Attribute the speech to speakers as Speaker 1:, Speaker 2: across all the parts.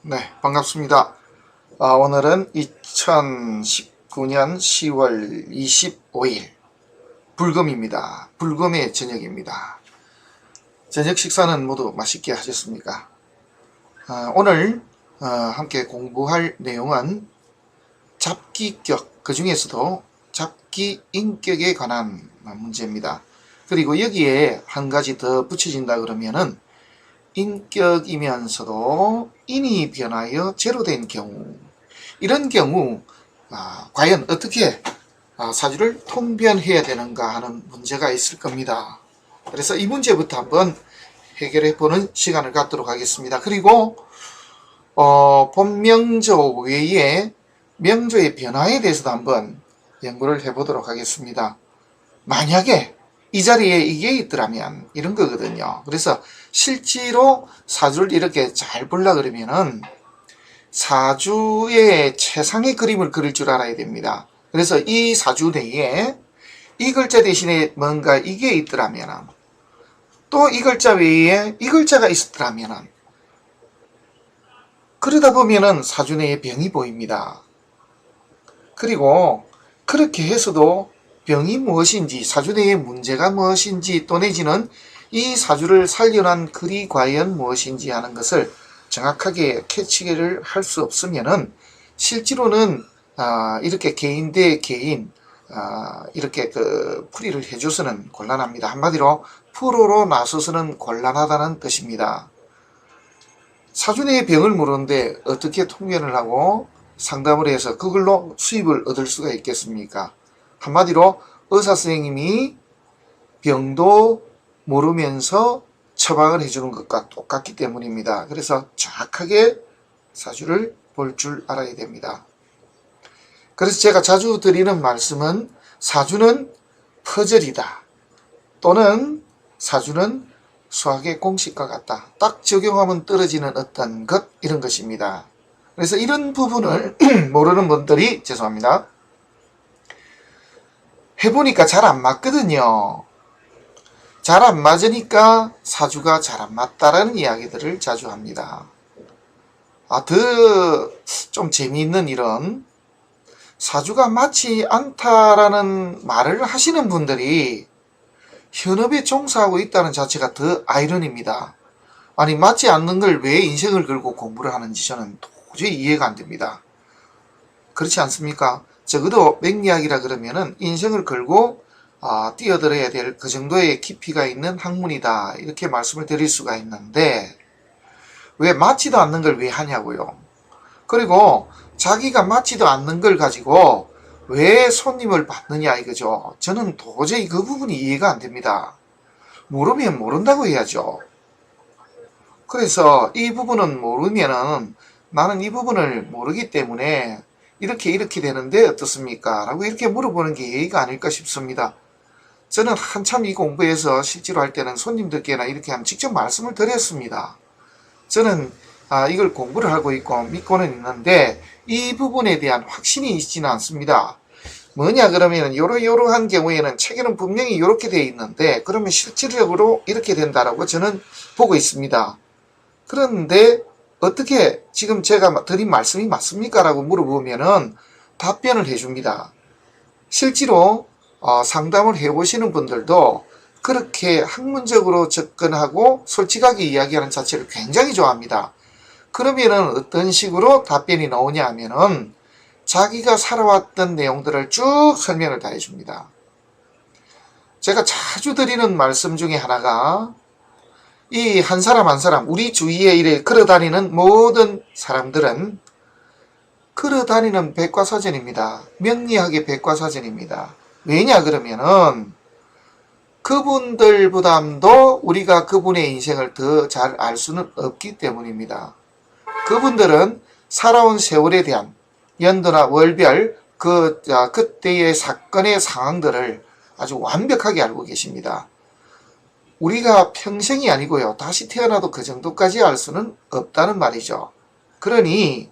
Speaker 1: 네, 반갑습니다. 오늘은 2019년 10월 25일 불금입니다. 불금의 저녁입니다. 저녁 식사는 모두 맛있게 하셨습니까? 오늘 함께 공부할 내용은 잡기격, 그 중에서도 잡기 인격에 관한 문제입니다. 그리고 여기에 한 가지 더 붙여진다 그러면은 인격이면서도 인이 변하여 제로된 경우, 이런 경우 과연 어떻게 사주를 통변해야 되는가 하는 문제가 있을 겁니다. 그래서 이 문제부터 한번 해결해 보는 시간을 갖도록 하겠습니다. 그리고 본명조 외에 명조의 변화에 대해서도 한번 연구를 해 보도록 하겠습니다. 만약에 이 자리에 이게 있더라면 이런 거거든요. 그래서 실제로 사주를 이렇게 잘 보려 그러면은 사주의 최상의 그림을 그릴 줄 알아야 됩니다. 그래서 이 사주 내에 이 글자 대신에 뭔가 이게 있더라면, 또 이 글자 외에 이 글자가 있었더라면, 그러다 보면은 사주 내에 병이 보입니다. 그리고 그렇게 해서도 병이 무엇인지, 사주 내의 문제가 무엇인지, 또 내지는 이 사주를 살려난 글이 과연 무엇인지 하는 것을 정확하게 캐치를 할 수 없으면은 실제로는 이렇게 개인 대 개인 이렇게 풀이를 해줘서는 곤란합니다. 한마디로 프로로 나서서는 곤란하다는 뜻입니다. 사주 내의 병을 모르는데 어떻게 통변을 하고 상담을 해서 그걸로 수입을 얻을 수가 있겠습니까? 한마디로 의사 선생님이 병도 모르면서 처방을 해주는 것과 똑같기 때문입니다. 그래서 정확하게 사주를 볼 줄 알아야 됩니다. 그래서 제가 자주 드리는 말씀은 사주는 퍼즐이다, 또는 사주는 수학의 공식과 같다. 딱 적용하면 떨어지는 어떤 것, 이런 것입니다. 그래서 이런 부분을 모르는 분들이, 죄송합니다, 해보니까 잘 안 맞거든요. 잘 안 맞으니까 사주가 잘 안 맞다라는 이야기들을 자주 합니다. 더 좀 재미있는 일은 사주가 맞지 않다라는 말을 하시는 분들이 현업에 종사하고 있다는 자체가 더 아이러니입니다. 아니, 맞지 않는 걸 왜 인생을 걸고 공부를 하는지 저는 도저히 이해가 안 됩니다. 그렇지 않습니까? 적어도 맥리학이라 그러면은 인생을 걸고 뛰어들어야 될 그 정도의 깊이가 있는 학문이다, 이렇게 말씀을 드릴 수가 있는데 왜 맞지도 않는 걸 왜 하냐고요. 그리고 자기가 맞지도 않는 걸 가지고 왜 손님을 받느냐 이거죠. 저는 도저히 그 부분이 이해가 안 됩니다. 모르면 모른다고 해야죠. 그래서 이 부분은 모르면은 나는 이 부분을 모르기 때문에 이렇게 되는데 어떻습니까? 라고 이렇게 물어보는 게 예의가 아닐까 싶습니다. 저는 한참 이 공부해서 실제로 할 때는 손님들께나 이렇게 직접 말씀을 드렸습니다. 저는 이걸 공부를 하고 있고 믿고는 있는데 이 부분에 대한 확신이 있지는 않습니다. 뭐냐 그러면 요러한 경우에는 책에는 분명히 이렇게 되어 있는데 그러면 실질적으로 이렇게 된다라고 저는 보고 있습니다. 그런데 어떻게 지금 제가 드린 말씀이 맞습니까? 라고 물어보면은 답변을 해줍니다. 실제로 상담을 해보시는 분들도 그렇게 학문적으로 접근하고 솔직하게 이야기하는 자체를 굉장히 좋아합니다. 그러면은 어떤 식으로 답변이 나오냐 하면은 자기가 살아왔던 내용들을 쭉 설명을 다 해줍니다. 제가 자주 드리는 말씀 중에 하나가, 이 한 사람 한 사람, 우리 주위에 이래 걸어다니는 모든 사람들은 걸어다니는 백과사전입니다. 명리학의 백과사전입니다. 왜냐 그러면은 그분들보다도 우리가 그분의 인생을 더 잘 알 수는 없기 때문입니다. 그분들은 살아온 세월에 대한 연도나 월별 그때의 사건의 상황들을 아주 완벽하게 알고 계십니다. 우리가 평생이 아니고요, 다시 태어나도 그 정도까지 알 수는 없다는 말이죠. 그러니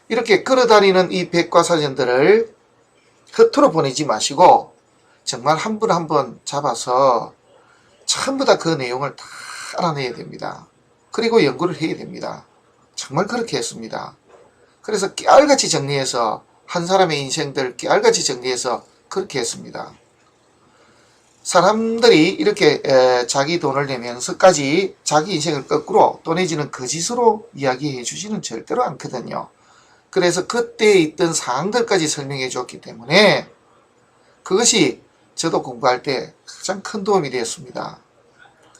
Speaker 1: 이렇게 걸어다니는 이 백과사전들을 흩어로 보내지 마시고 정말 한 분 한 분 잡아서 전부 다 그 내용을 다 알아내야 됩니다. 그리고 연구를 해야 됩니다. 정말 그렇게 했습니다. 그래서 깨알같이 정리해서 한 사람의 인생들 깨알같이 정리해서 그렇게 했습니다. 사람들이 이렇게 자기 돈을 내면서까지 자기 인생을 거꾸로 또 내지는 거짓으로 이야기해 주지는 절대로 않거든요. 그래서 그때 있던 사항들까지 설명해 줬기 때문에 그것이 저도 공부할 때 가장 큰 도움이 되었습니다.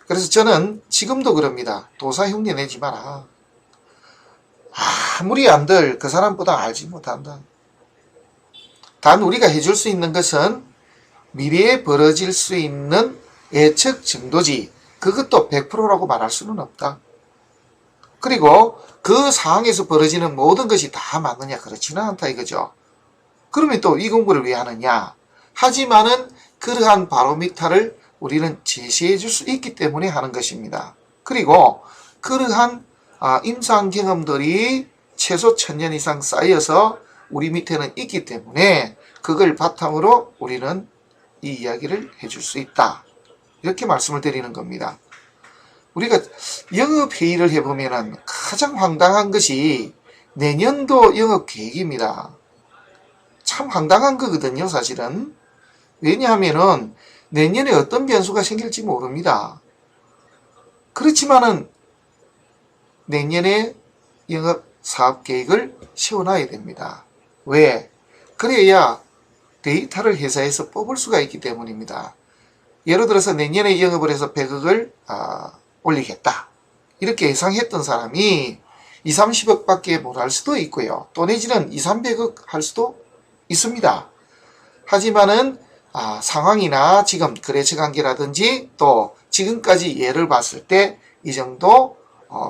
Speaker 1: 그래서 저는 지금도 그럽니다. 도사 흉내 내지 마라. 아무리 안들 그 사람보다 알지 못한다. 단 우리가 해줄 수 있는 것은 미래에 벌어질 수 있는 예측 정도지 그것도 100%라고 말할 수는 없다. 그리고 그 상황에서 벌어지는 모든 것이 다 맞느냐 그렇지는 않다 이거죠. 그러면 또 이 공부를 왜 하느냐. 하지만은 그러한 바로미터를 우리는 제시해 줄 수 있기 때문에 하는 것입니다. 그리고 그러한 임상 경험들이 최소 1000년 이상 쌓여서 우리 밑에는 있기 때문에 그걸 바탕으로 우리는 이 이야기를 해줄 수 있다. 이렇게 말씀을 드리는 겁니다. 우리가 영업회의를 해보면 가장 황당한 것이 내년도 영업계획입니다. 참 황당한 거거든요, 사실은. 왜냐하면은 내년에 어떤 변수가 생길지 모릅니다. 그렇지만은 내년에 영업 사업 계획을 세워놔야 됩니다. 왜? 그래야 데이터를 회사에서 뽑을 수가 있기 때문입니다. 예를 들어서 내년에 영업을 해서 100억을 올리겠다. 이렇게 예상했던 사람이 2, 30억 밖에 못 할 수도 있고요. 또 내지는 2, 300억 할 수도 있습니다. 하지만은 상황이나 지금 거래처 관계라든지 또 지금까지 예를 봤을 때 이 정도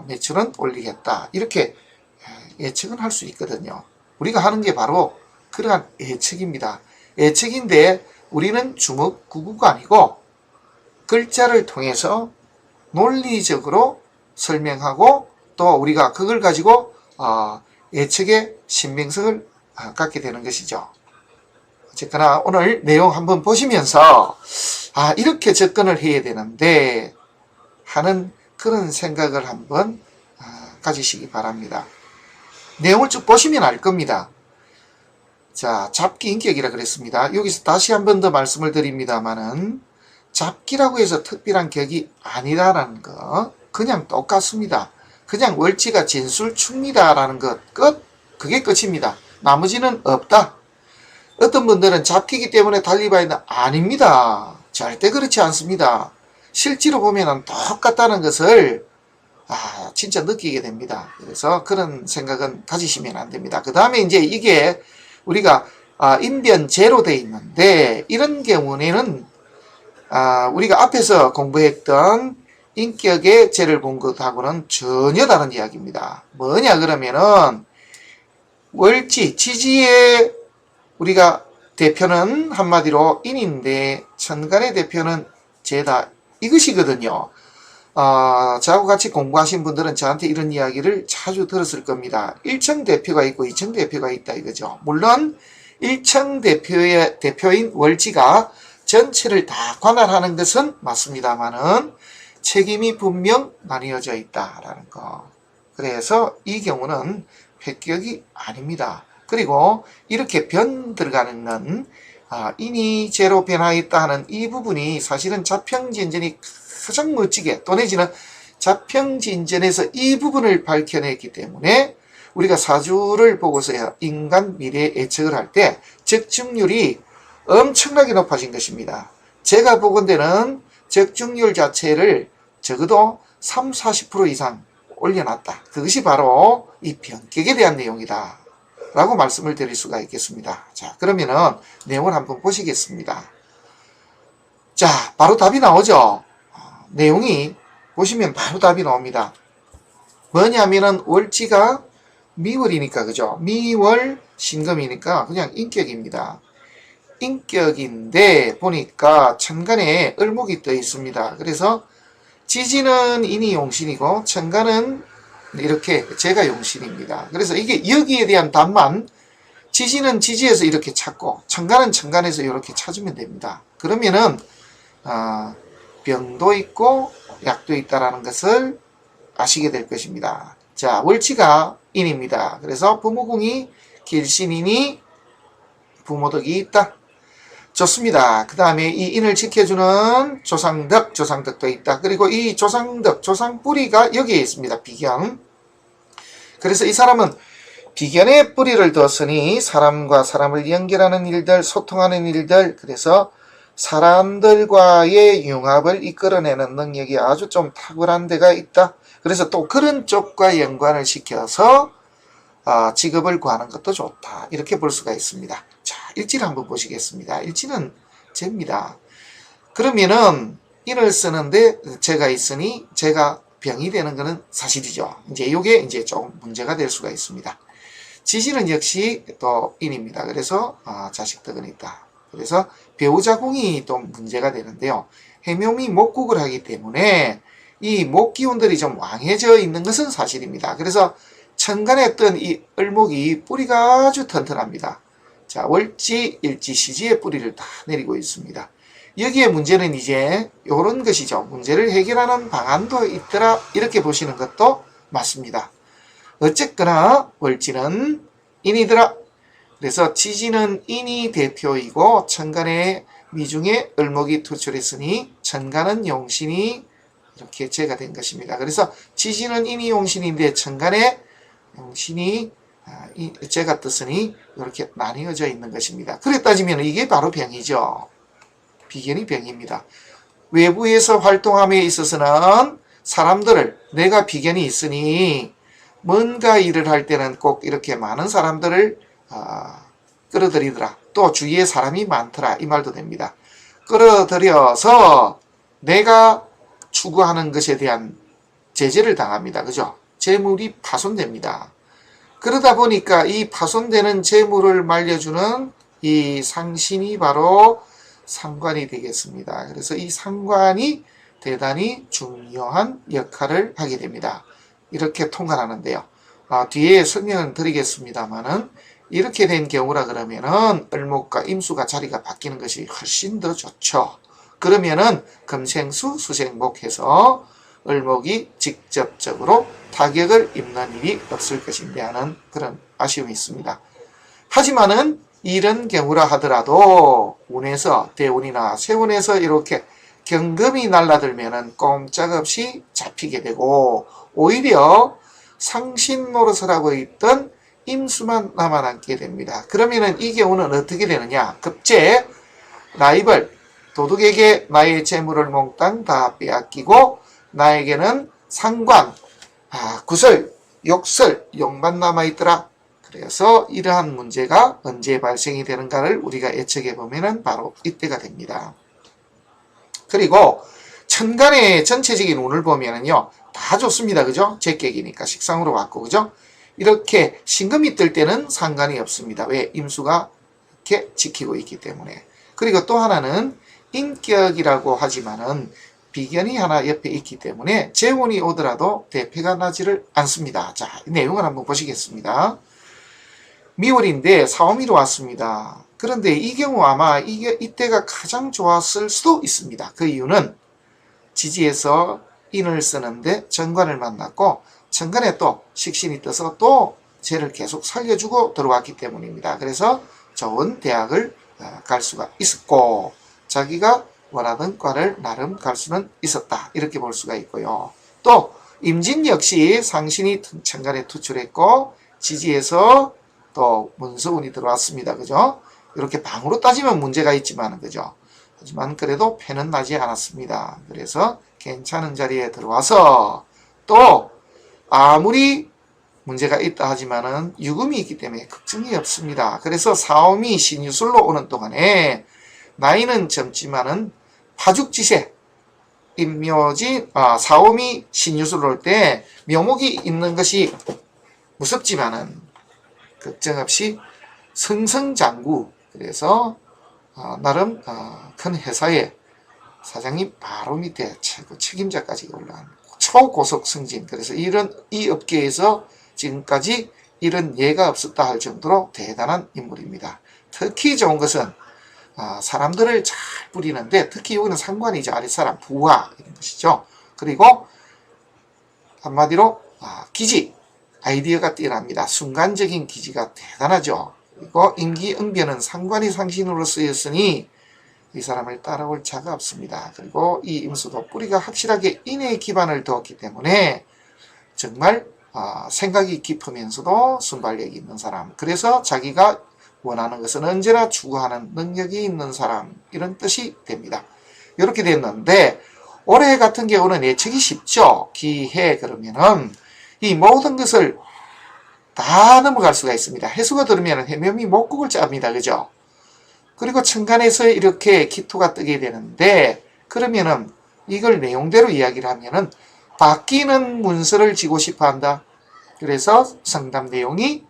Speaker 1: 매출은 올리겠다. 이렇게 예측은 할 수 있거든요. 우리가 하는 게 바로 그러한 예측입니다. 예측인데 우리는 주먹구구가 아니고 글자를 통해서 논리적으로 설명하고 또 우리가 그걸 가지고 예측의 신빙성을 갖게 되는 것이죠. 어쨌거나 오늘 내용 한번 보시면서 이렇게 접근을 해야 되는데 하는 그런 생각을 한번 가지시기 바랍니다. 내용을 쭉 보시면 알 겁니다. 자, 잡기 인격이라 그랬습니다. 여기서 다시 한 번 더 말씀을 드립니다만은 잡기라고 해서 특별한 격이 아니라는 거 그냥 똑같습니다. 그냥 월지가 진술충이다라는 것 끝. 그게 끝입니다. 나머지는 없다. 어떤 분들은 잡기이기 때문에 달리바이는 아닙니다. 절대 그렇지 않습니다. 실제로 보면 똑같다는 것을 진짜 느끼게 됩니다. 그래서 그런 생각은 가지시면 안 됩니다. 그 다음에 이제 이게 우리가 인변제로 되어 있는데 이런 경우에는 우리가 앞에서 공부했던 인격의 죄를 본 것하고는 전혀 다른 이야기입니다. 뭐냐 그러면은 월지, 지지의 우리가 대표는 한마디로 인인데 천간의 대표는 제다 이것이거든요. 저하고 같이 공부하신 분들은 저한테 이런 이야기를 자주 들었을 겁니다. 1층 대표가 있고 2층 대표가 있다 이거죠. 물론 1층 대표인 월지가 전체를 다 관할하는 것은 맞습니다만은 책임이 분명 나뉘어져 있다라는 거. 그래서 이 경우는 폐격이 아닙니다. 그리고 이렇게 변 들어가는 인이 제로 변화했다 하는 이 부분이 사실은 자평진전이 가장 멋지게 또 내지는 자평진전에서 이 부분을 밝혀냈기 때문에 우리가 사주를 보고서 인간 미래 예측을 할 때 적중률이 엄청나게 높아진 것입니다. 제가 보건대는 적중률 자체를 적어도 3, 40% 이상 올려놨다. 그것이 바로 이 변격에 대한 내용이다 라고 말씀을 드릴 수가 있겠습니다. 자, 그러면은 내용을 한번 보시겠습니다. 자, 바로 답이 나오죠. 내용이 보시면 바로 답이 나옵니다. 뭐냐면은 월지가 미월이니까 그죠? 미월 신금이니까 그냥 인격입니다. 인격인데 보니까 천간에 을목이 떠 있습니다. 그래서 지지는 인이 용신이고 천간은 이렇게 제가 용신입니다. 그래서 이게 여기에 대한 답만 지지는 지지에서 이렇게 찾고 천간은 천간에서 이렇게 찾으면 됩니다. 그러면은 병도 있고 약도 있다라는 것을 아시게 될 것입니다. 자, 월치가 인입니다. 그래서 부모궁이 길신이니 부모덕이 있다. 좋습니다. 그 다음에 이 인을 지켜주는 조상덕도 있다. 그리고 이 조상덕, 조상뿌리가 여기에 있습니다. 비견. 그래서 이 사람은 비견에 뿌리를 뒀으니 사람과 사람을 연결하는 일들, 소통하는 일들, 그래서 사람들과의 융합을 이끌어내는 능력이 아주 좀 탁월한 데가 있다. 그래서 또 그런 쪽과 연관을 시켜서 직업을 구하는 것도 좋다. 이렇게 볼 수가 있습니다. 자, 일지를 한번 보시겠습니다. 일지는 재입니다. 그러면은 인을 쓰는데 제가 있으니 제가 병이 되는 것은 사실이죠. 이제 이게 이제 좀 문제가 될 수가 있습니다. 지지는 역시 또 인입니다. 그래서 자식덕은 있다. 그래서 배우자궁이 또 문제가 되는데요. 해묘미 목국을 하기 때문에 이 목기운들이 좀 왕해져 있는 것은 사실입니다. 그래서 천간에 뜬 이 을목이 뿌리가 아주 튼튼합니다. 자, 월지, 일지, 시지의 뿌리를 다 내리고 있습니다. 여기에 문제는 이제 이런 것이죠. 문제를 해결하는 방안도 있더라. 이렇게 보시는 것도 맞습니다. 어쨌거나 월지는 인이더라. 그래서 지지는 인이 대표이고 천간에 미중에 을목이 투출했으니 천간은 용신이 이렇게 제가 된 것입니다. 그래서 지지는 인이 용신인데 천간에 용신이 제가 떴으니 이렇게 나뉘어져 있는 것입니다. 그래 따지면 이게 바로 병이죠. 비견이 병입니다. 외부에서 활동함에 있어서는 사람들을 내가 비견이 있으니 뭔가 일을 할 때는 꼭 이렇게 많은 사람들을 끌어들이더라. 또 주위에 사람이 많더라. 이 말도 됩니다. 끌어들여서 내가 추구하는 것에 대한 제재를 당합니다. 그죠? 재물이 파손됩니다. 그러다 보니까 이 파손되는 재물을 말려주는 이 상신이 바로 상관이 되겠습니다. 그래서 이 상관이 대단히 중요한 역할을 하게 됩니다. 이렇게 통관하는데요. 뒤에 설명을 드리겠습니다만은 이렇게 된 경우라 그러면은 을목과 임수가 자리가 바뀌는 것이 훨씬 더 좋죠. 그러면은 금생수, 수생목 해서 을목이 직접적으로 타격을 입는 일이 없을 것인데 하는 그런 아쉬움이 있습니다. 하지만은 이런 경우라 하더라도 운에서 대운이나 세운에서 이렇게 경금이 날라들면은 꼼짝없이 잡히게 되고 오히려 상신 노릇을 하고 있던 임수만 남아남게 됩니다. 그러면은 이 경우는 어떻게 되느냐? 급제, 라이벌, 도둑에게 나의 재물을 몽땅 다 빼앗기고 나에게는 상관, 구설, 욕설, 욕만 남아있더라. 그래서 이러한 문제가 언제 발생이 되는가를 우리가 예측해 보면은 바로 이때가 됩니다. 그리고 천간의 전체적인 운을 보면은요, 다 좋습니다. 그죠? 제격이니까 식상으로 왔고, 그죠? 이렇게 신금이 뜰 때는 상관이 없습니다. 왜? 임수가 이렇게 지키고 있기 때문에. 그리고 또 하나는 인격이라고 하지만은 비견이 하나 옆에 있기 때문에 재운이 오더라도 대패가 나지를 않습니다. 자, 내용을 한번 보시겠습니다. 미월인데 사오미로 왔습니다. 그런데 이 경우 아마 이때가 가장 좋았을 수도 있습니다. 그 이유는 지지에서 인을 쓰는데 정관을 만났고 정관에 또 식신이 떠서 또 쟤를 계속 살려주고 들어왔기 때문입니다. 그래서 좋은 대학을 갈 수가 있었고 자기가 원하던 과를 나름 갈 수는 있었다. 이렇게 볼 수가 있고요. 또 임진 역시 상신이 천간에 투출했고 지지에서 또 문서운이 들어왔습니다. 그죠? 이렇게 방으로 따지면 문제가 있지만 그죠? 하지만 그래도 패는 나지 않았습니다. 그래서 괜찮은 자리에 들어와서 또 아무리 문제가 있다 하지만은 유금이 있기 때문에 걱정이 없습니다. 그래서 사오미 신유술로 오는 동안에 나이는 젊지만은 파죽지세 인묘지 사오미 신유술로 올 때 묘목이 있는 것이 무섭지만은 걱정 없이 승승장구 그래서 나름 큰 회사의 사장님 바로 밑에 최고 책임자까지 올라간 초고속 승진. 그래서 이 업계에서 지금까지 이런 예가 없었다 할 정도로 대단한 인물입니다. 특히 좋은 것은 사람들을 잘 부리는데 특히 여기는 상관이죠. 아랫사람 부하 이런 것이죠. 그리고 한마디로 기지 아이디어가 뛰어납니다. 순간적인 기지가 대단하죠. 그리고 임기응변은 상관이 상신으로 쓰였으니 이 사람을 따라올 자가 없습니다. 그리고 이 임수도 뿌리가 확실하게 인의 기반을 두었기 때문에 정말 생각이 깊으면서도 순발력이 있는 사람, 그래서 자기가 원하는 것은 언제나 추구하는 능력이 있는 사람, 이런 뜻이 됩니다. 이렇게 됐는데 올해 같은 경우는 예측이 쉽죠. 기해 그러면은 이 모든 것을 다 넘어갈 수가 있습니다. 해수가 들으면 해묘미 목국을 짭니다. 그죠? 그리고 천간에서 이렇게 기토가 뜨게 되는데, 그러면은 이걸 내용대로 이야기를 하면은 바뀌는 문서를 지고 싶어 한다. 그래서 상담 내용이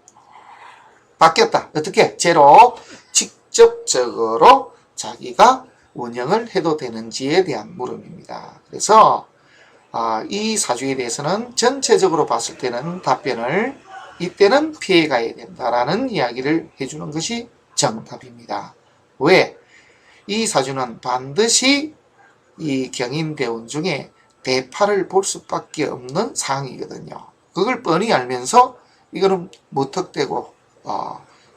Speaker 1: 바뀌었다. 어떻게? 제로 직접적으로 자기가 운영을 해도 되는지에 대한 물음입니다. 그래서 이 사주에 대해서는 전체적으로 봤을 때는 답변을 이때는 피해가야 된다라는 이야기를 해주는 것이 정답입니다. 왜? 이 사주는 반드시 이 경인대운 중에 대파를 볼 수밖에 없는 상황이거든요. 그걸 뻔히 알면서 이거는 무턱대고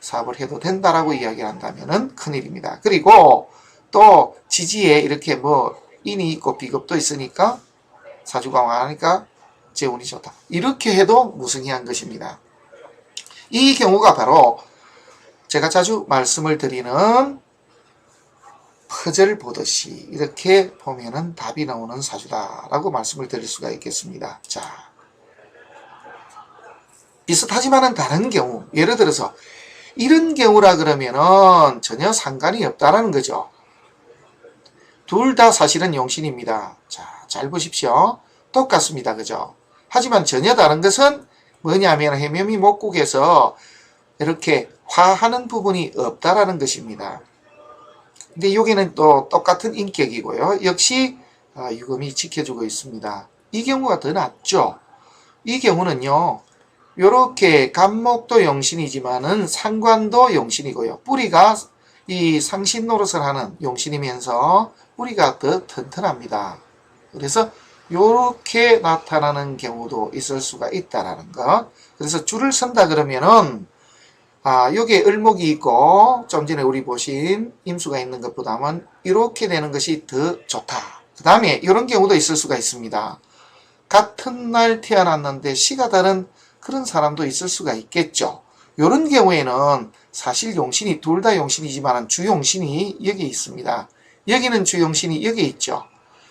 Speaker 1: 사업을 해도 된다라고 이야기한다면 큰일입니다. 그리고 또 지지에 이렇게 뭐 인이 있고 비겁도 있으니까 사주가 왕하니까 재운이 좋다. 이렇게 해도 무성의한 것입니다. 이 경우가 바로 제가 자주 말씀을 드리는 퍼즐 보듯이 이렇게 보면은 답이 나오는 사주다라고 말씀을 드릴 수가 있겠습니다. 자, 비슷하지만은 다른 경우, 예를 들어서 이런 경우라 그러면은 전혀 상관이 없다라는 거죠. 둘 다 사실은 용신입니다. 자, 잘 보십시오. 똑같습니다. 그죠? 하지만 전혀 다른 것은 뭐냐면 해묘미 목국에서 이렇게 화하는 부분이 없다라는 것입니다. 근데 여기는 또 똑같은 인격이고요. 역시 유금이 지켜주고 있습니다. 이 경우가 더 낫죠. 이 경우는요, 요렇게 간목도 용신이지만은 상관도 용신이고요. 뿌리가 이 상신 노릇을 하는 용신이면서 뿌리가 더 튼튼합니다. 그래서 요렇게 나타나는 경우도 있을 수가 있다라는 것. 그래서 줄을 선다 그러면은 여기에 을목이 있고 좀 전에 우리 보신 임수가 있는 것보다는 이렇게 되는 것이 더 좋다. 그 다음에 이런 경우도 있을 수가 있습니다. 같은 날 태어났는데 시가 다른 그런 사람도 있을 수가 있겠죠. 이런 경우에는 사실 용신이 둘 다 용신이지만 주용신이 여기 있습니다. 여기는 주용신이 여기 있죠.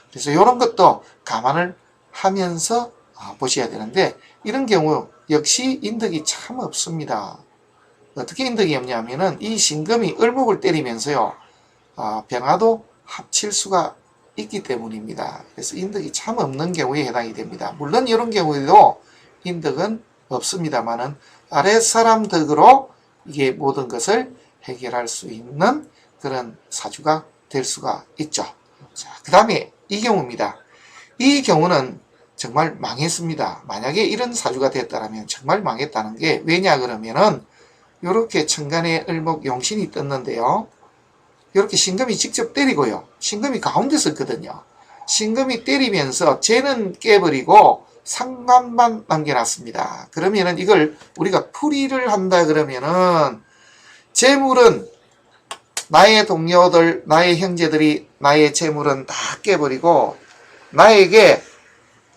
Speaker 1: 그래서 이런 것도 감안을 하면서 보셔야 되는데, 이런 경우 역시 인덕이 참 없습니다. 어떻게 인덕이 없냐면은 이 신금이 을목을 때리면서요, 병화도 합칠 수가 있기 때문입니다. 그래서 인덕이 참 없는 경우에 해당이 됩니다. 물론 이런 경우에도 인덕은 없습니다만은 아랫사람 덕으로 이게 모든 것을 해결할 수 있는 그런 사주가 될 수가 있죠. 자, 그 다음에 이 경우입니다. 이 경우는 정말 망했습니다. 만약에 이런 사주가 됐다면 정말 망했다는 게, 왜냐 그러면은 이렇게 천간에 을목 용신이 떴는데요, 이렇게 신금이 직접 때리고요, 신금이 가운데 있거든요. 신금이 때리면서 쟤는 깨버리고 상관만 남겨놨습니다. 그러면은 이걸 우리가 풀이를 한다 그러면은, 재물은 나의 동료들, 나의 형제들이 나의 재물은 다 깨버리고 나에게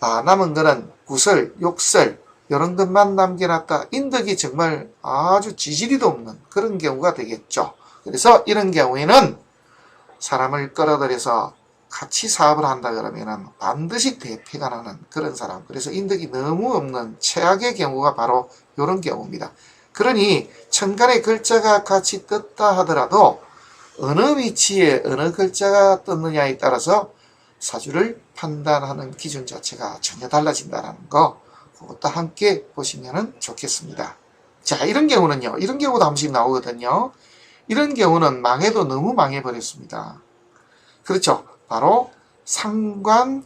Speaker 1: 남은 거는 구설, 욕설 이런 것만 남겨놨다. 인덕이 정말 아주 지지리도 없는 그런 경우가 되겠죠. 그래서 이런 경우에는 사람을 끌어들여서 같이 사업을 한다 그러면은 반드시 대패가 나는 그런 사람, 그래서 인덕이 너무 없는 최악의 경우가 바로 이런 경우입니다. 그러니 천간에 글자가 같이 떴다 하더라도 어느 위치에 어느 글자가 떴느냐에 따라서 사주를 판단하는 기준 자체가 전혀 달라진다는 거, 그것도 함께 보시면 좋겠습니다. 자, 이런 경우는요, 이런 경우도 한 번씩 나오거든요. 이런 경우는 망해도 너무 망해버렸습니다. 그렇죠. 바로 상관,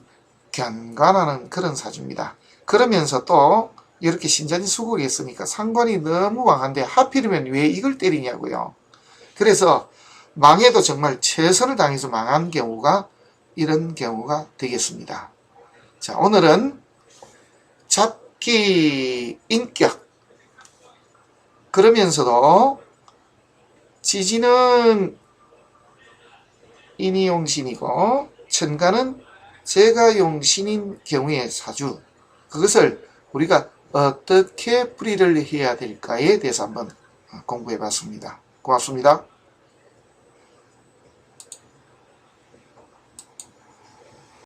Speaker 1: 견관하는 그런 사주입니다. 그러면서 또 이렇게 신자진 수국이 있으니까 상관이 너무 왕한데 하필이면 왜 이걸 때리냐고요. 그래서 망해도 정말 최선을 당해서 망한 경우가 이런 경우가 되겠습니다. 자, 오늘은 잡기 인격, 그러면서도 지지는 인이용신이고 천간은 재가용신인 경우의 사주, 그것을 우리가 어떻게 풀이를 해야 될까에 대해서 한번 공부해 봤습니다. 고맙습니다.